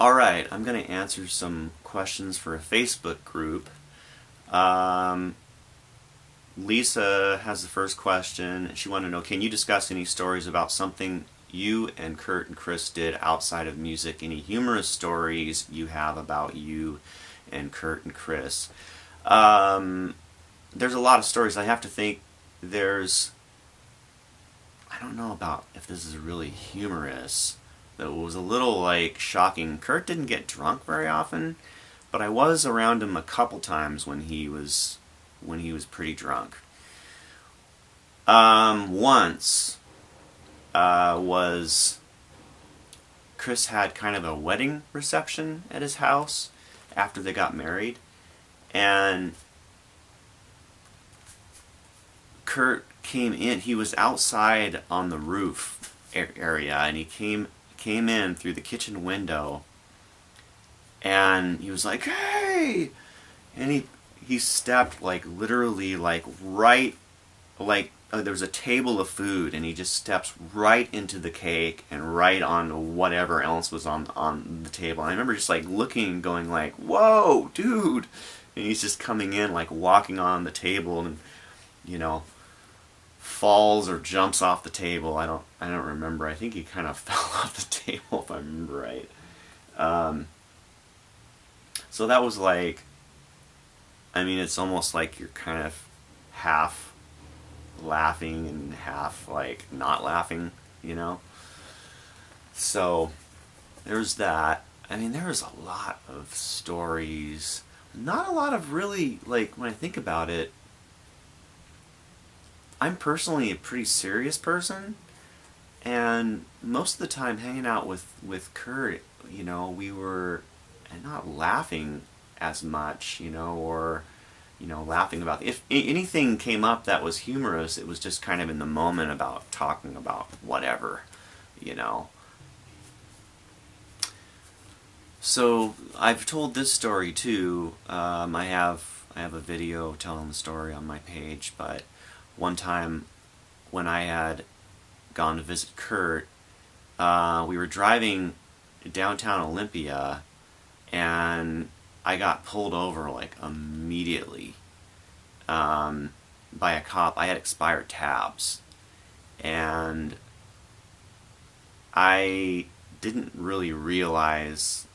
Alright, I'm going to answer some questions for a Facebook group. Um, Lisa has the first question. She wanted to know, can you discuss any stories about something you and Kurt and Chris did outside of music? Any humorous stories you have about you and Kurt and Chris? Um, there's a lot of stories. I have to think there's... I don't know about if this is really humorous. That was a little like shocking. Kurt didn't get drunk very often, but I was around him a couple times when he was pretty drunk. Once was Chris had kind of a wedding reception at his house after they got married, and Kurt came in. He was outside on the roof area, and he came in through the kitchen window, and he was like, "Hey!" And he stepped like literally like right like there was a table of food, and he just steps right into the cake and right on whatever else was on the table. And I remember just like looking and going like, "Whoa, dude!" And he's just coming in like walking on the table and you know falls or jumps off the table. I don't remember. I think he kind of fell off the table if I remember right. Um, so that was like, I mean, it's almost like you're kind of half laughing and half like not laughing, you know. So there's that. I mean, there was a lot of stories. Not a lot of really like when I think about it. I'm personally a pretty serious person, and most of the time hanging out with Kurt, we were not laughing as much, or laughing about if anything came up that was humorous, it was just kind of in the moment about talking about whatever, you know. So I've told this story too. I have a video telling the story on my page, but one time when I had gone to visit Kurt, we were driving downtown Olympia, and I got pulled over like immediately by a cop. I had expired tabs, and I didn't really realize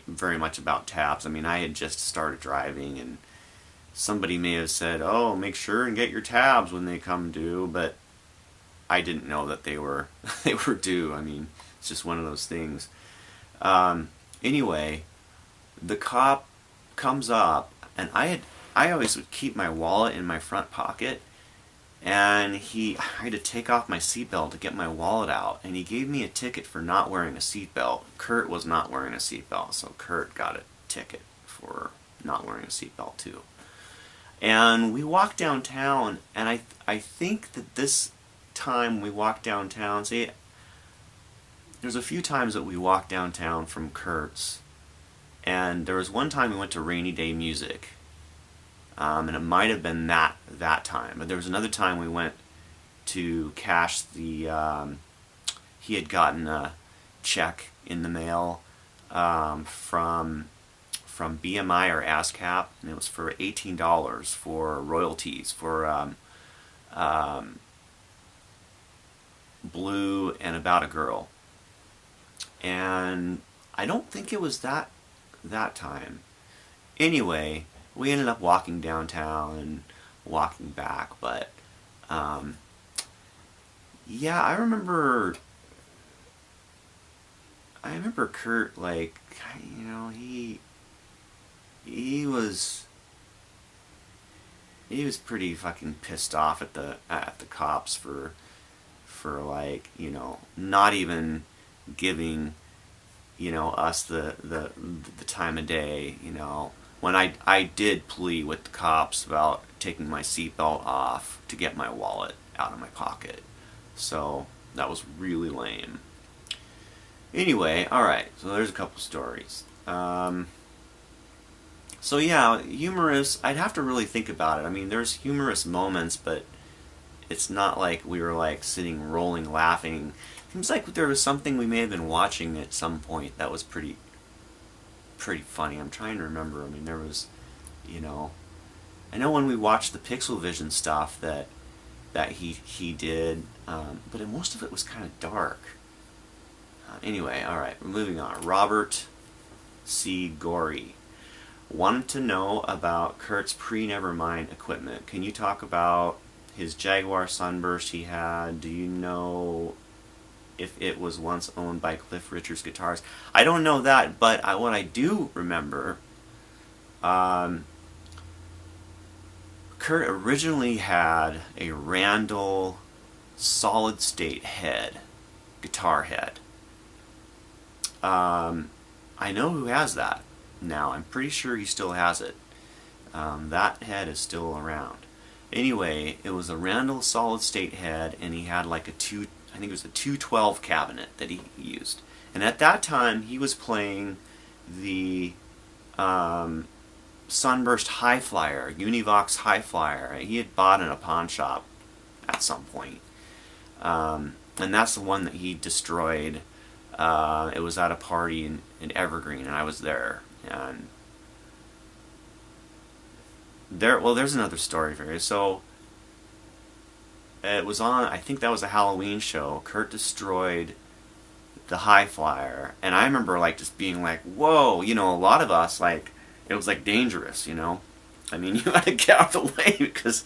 very much about tabs. I mean, I had just started driving, and somebody may have said, "Oh, make sure and get your tabs when they come due," but I didn't know that they were they were due. I mean, it's just one of those things. Anyway, the cop comes up, and I always would keep my wallet in my front pocket, and I had to take off my seatbelt to get my wallet out, and he gave me a ticket for not wearing a seatbelt. Kurt was not wearing a seatbelt, so Kurt got a ticket for not wearing a seatbelt too. And we walked downtown, and I think that this time we walked downtown, see, there's a few times that we walked downtown from Kurt's, and there was one time we went to Rainy Day Music, and it might have been that time, but there was another time we went to cash he had gotten a check in the mail from BMI or ASCAP, and it was for $18 for royalties for Blue and About a Girl. And I don't think it was that time. Anyway, we ended up walking downtown and walking back, but yeah, I remember Kurt, like, he was pretty fucking pissed off at the cops for like, not even giving us the time of day, when I did plea with the cops about taking my seatbelt off to get my wallet out of my pocket. So that was really lame. Anyway, alright, so there's a couple stories. So yeah, humorous, I'd have to really think about it. I mean, there's humorous moments, but it's not like we were like sitting rolling laughing. Seems like there was something we may have been watching at some point that was pretty pretty funny. I'm trying to remember. I mean, there was, you know, I know when we watched the Pixel Vision stuff that he did, but most of it was kind of dark. Anyway, all right, we're moving on. Robert C. Gorey wanted to know about Kurt's pre-Nevermind equipment. Can you talk about his Jaguar Sunburst he had? Do you know if it was once owned by Cliff Richard's Guitars? I don't know that, but what I do remember, Kurt originally had a Randall solid state head, guitar head. I know who has that now. I'm pretty sure he still has it. That head is still around. Anyway, it was a Randall solid state head, and he had like I think it was a 212 cabinet that he used. And at that time, he was playing the Sunburst High Flyer, Univox High Flyer. He had bought in a pawn shop at some point. And that's the one that he destroyed. It was at a party in Evergreen, and I was there. And there's another story for you. So it was on, I think that was a Halloween show. Kurt destroyed the High Flyer, and I remember like just being like, whoa, a lot of us, like, it was like dangerous, I mean, you had to get out of the way because,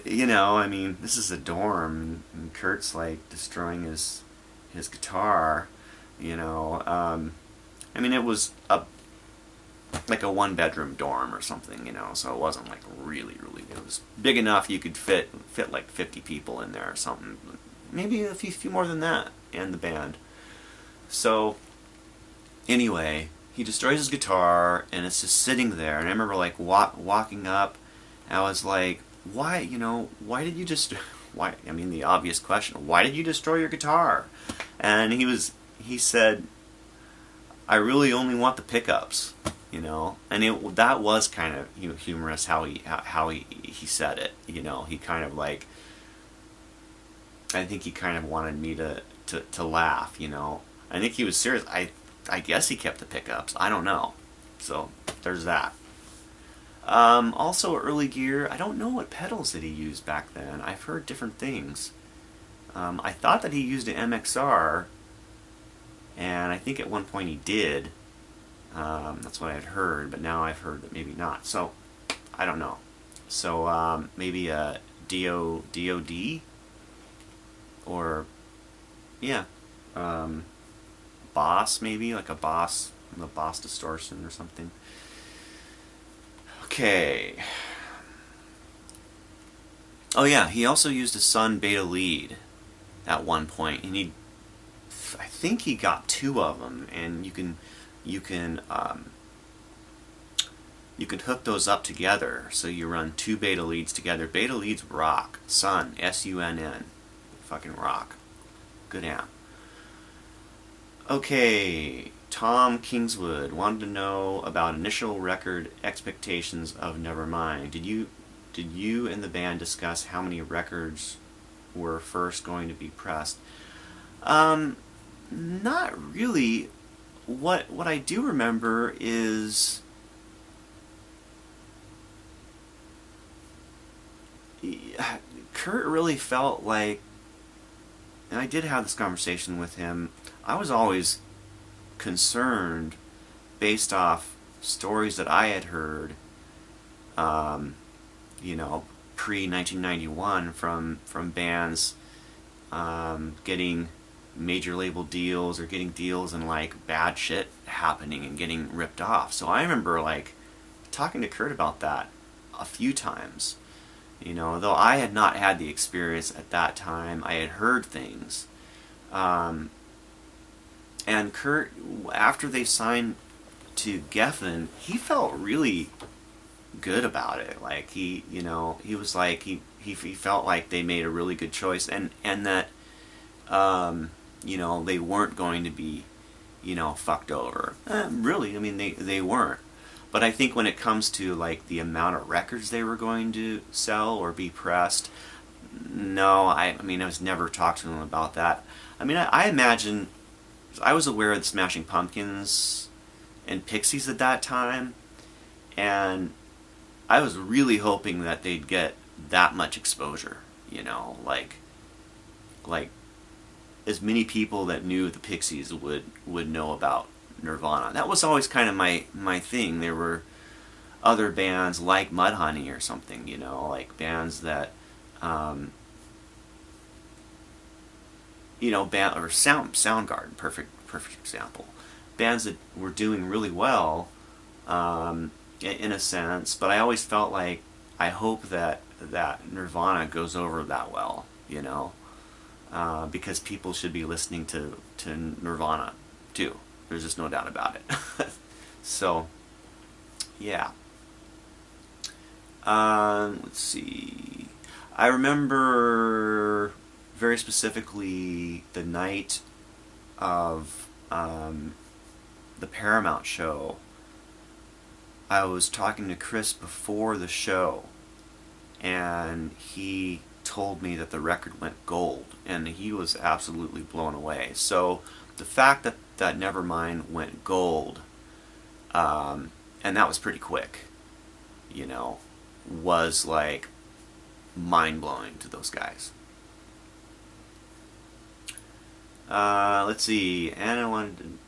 I mean, this is a dorm, and Kurt's like destroying his guitar, I mean, it was like a one-bedroom dorm or something, so it wasn't like really, it was big enough you could fit like 50 people in there or something, maybe a few more than that, and the band. So anyway, he destroys his guitar, and it's just sitting there, and I remember like walking up, and I was like, why did you just, why, I mean, the obvious question, why did you destroy your guitar? And he said, I really only want the pickups, and that was kind of humorous how he said it, he kind of like, I think he kind of wanted me to laugh, I think he was serious. I guess he kept the pickups. I don't know. So there's that. Also early gear, I don't know what pedals that he used back then. I've heard different things. I thought that he used an MXR, and I think at one point he did. That's what I had heard, but now I've heard that maybe not. So I don't know. So maybe a DOD, or yeah, Boss, maybe like a Boss, the Boss distortion or something. Okay. Oh yeah, he also used a Sun Beta lead at one point, and I think he got 2 of them, and you can hook those up together, so you run 2 Beta leads together. Beta leads rock. Sun, S-U-N-N, fucking rock. Good amp. Okay, Tom Kingswood wanted to know about initial record expectations of Nevermind. Did you and the band discuss how many records were first going to be pressed? Not really. What I do remember is Kurt really felt like, and I did have this conversation with him, I was always concerned based off stories that I had heard, pre-1991 from bands getting major label deals or getting deals and like bad shit happening and getting ripped off. So I remember like talking to Kurt about that a few times. Though I had not had the experience at that time, I had heard things. And Kurt, after they signed to Geffen, he felt really good about it. Like he was like he felt like they made a really good choice, and that they weren't going to be fucked over. Really, I mean they weren't. But I think when it comes to like the amount of records they were going to sell or be pressed, no, I was never talked to them about that. I mean, I imagine, I was aware of the Smashing Pumpkins and Pixies at that time, and I was really hoping that they'd get that much exposure, you know, like as many people that knew the Pixies would know about Nirvana. That was always kind of my thing. There were other bands like Mudhoney or something, you know, like bands that you know, band or Soundgarden, perfect example. Bands that were doing really well, in a sense, but I always felt like I hope that Nirvana goes over that well, you know, because people should be listening to Nirvana too. There's just no doubt about it. So, yeah. Let's see. I remember very specifically the night of the Paramount show. I was talking to Chris before the show, and he told me that the record went gold, and he was absolutely blown away. So the fact that Nevermind went gold, and that was pretty quick, you know, was like mind-blowing to those guys. Let's see. Anna wanted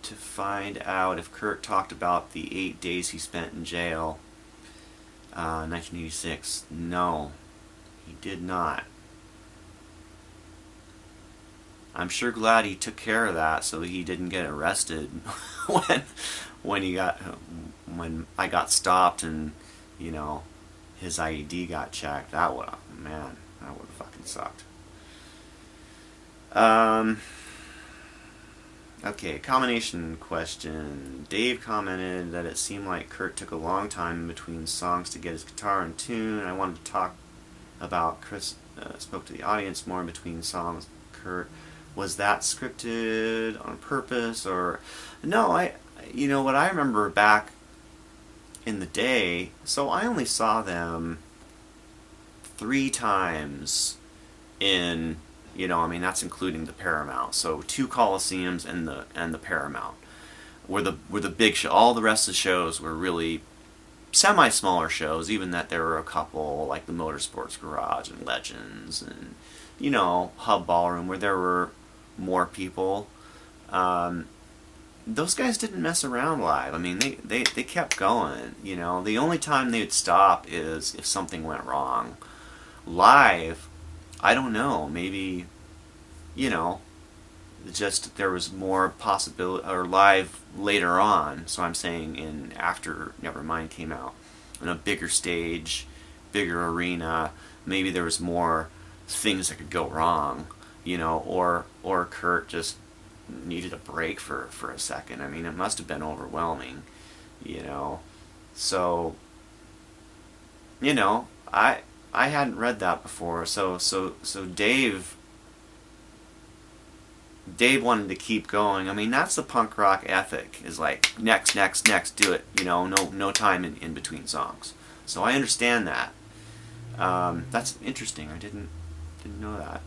to find out if Kurt talked about the 8 days he spent in jail, 1986. No, he did not. I'm sure glad he took care of that so he didn't get arrested when I got stopped and, you know, his IED got checked. That would have fucking sucked. Okay, combination question. Dave commented that it seemed like Kurt took a long time in between songs to get his guitar in tune. I wanted to talk about Chris spoke to the audience more in between songs. Kurt, was that scripted on purpose or no? You know what I remember back in the day. So I only saw them 3 times in. You know, I mean, that's including the Paramount. So 2 Coliseums and the Paramount were the big show. All the rest of the shows were really semi-smaller shows, even that there were a couple like the Motorsports Garage and Legends and, you know, Hub Ballroom where there were more people. Those guys didn't mess around live. I mean, they kept going, you know. The only time they would stop is if something went wrong. Live, I don't know, maybe, you know, just there was more possibility, or live later on, so I'm saying in after Nevermind came out, in a bigger stage, bigger arena, maybe there was more things that could go wrong, you know, or Kurt just needed a break for a second. I mean, it must have been overwhelming, you know, so, you know, I hadn't read that before, so Dave wanted to keep going. I mean, that's the punk rock ethic, is like next, do it. You know, no time in between songs. So I understand that. That's interesting. I didn't know that.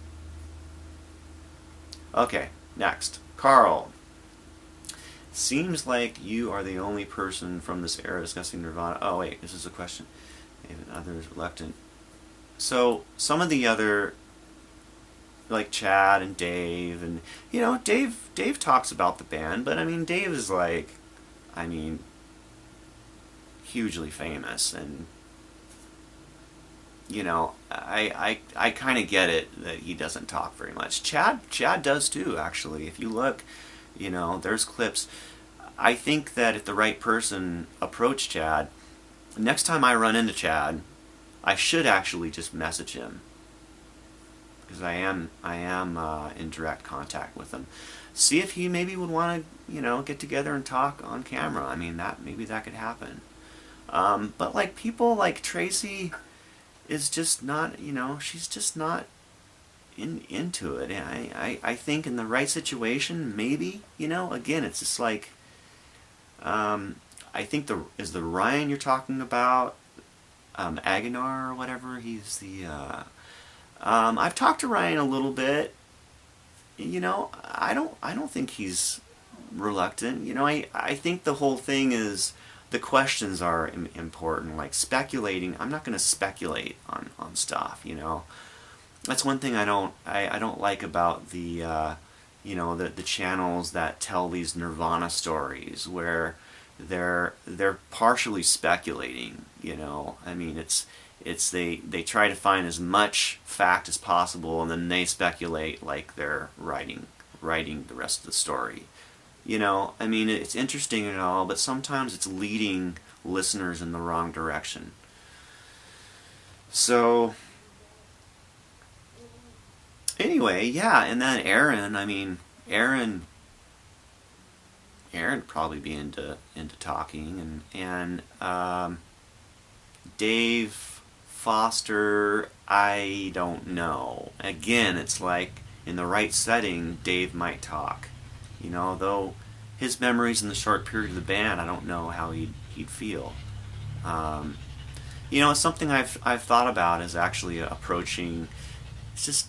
Okay, next, Carl. Seems like you are the only person from this era discussing Nirvana. Oh wait, this is a question. Even others reluctant. So some of the other, like Chad and Dave, and you know, Dave talks about the band, but I mean, Dave is like, I mean, hugely famous, and you know, I kind of get it that he doesn't talk very much. Chad does too, actually. If you look, you know, there's clips. I think that if the right person approached Chad, next time I run into Chad, I should actually just message him, because I am in direct contact with him. See if he maybe would want to, you know, get together and talk on camera. I mean, maybe that could happen. But like people like Tracy is just not, you know, she's just not into it. I think in the right situation, maybe, you know, again, it's just like, I think is the Ryan you're talking about, Aguilar or whatever. He's the. I've talked to Ryan a little bit. You know, I don't think he's reluctant. You know, I think the whole thing is the questions are important. Like speculating, I'm not going to speculate on stuff. You know, that's one thing I don't like about the you know, the channels that tell these Nirvana stories where they're partially speculating. You know, I mean it's they try to find as much fact as possible, and then they speculate like they're writing the rest of the story. You know, I mean, it's interesting and all, but sometimes it's leading listeners in the wrong direction. So anyway, yeah, and then Aaron, I mean, Aaron probably be into talking, and Dave Foster, I don't know. Again, it's like in the right setting, Dave might talk. You know, though his memories in the short period of the band, I don't know how he'd feel. Um, you know, it's something I've thought about is actually approaching. It's just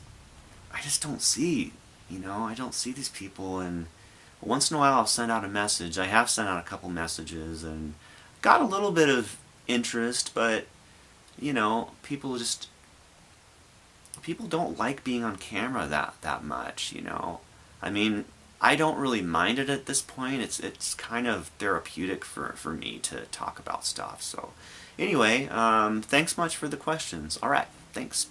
I just don't see. You know, I don't see these people, and once in a while I'll send out a message. I have sent out a couple messages and got a little bit of interest, but you know, people don't like being on camera that much, you know. I mean, I don't really mind it at this point. It's kind of therapeutic for me to talk about stuff. So anyway, thanks much for the questions. All right, thanks.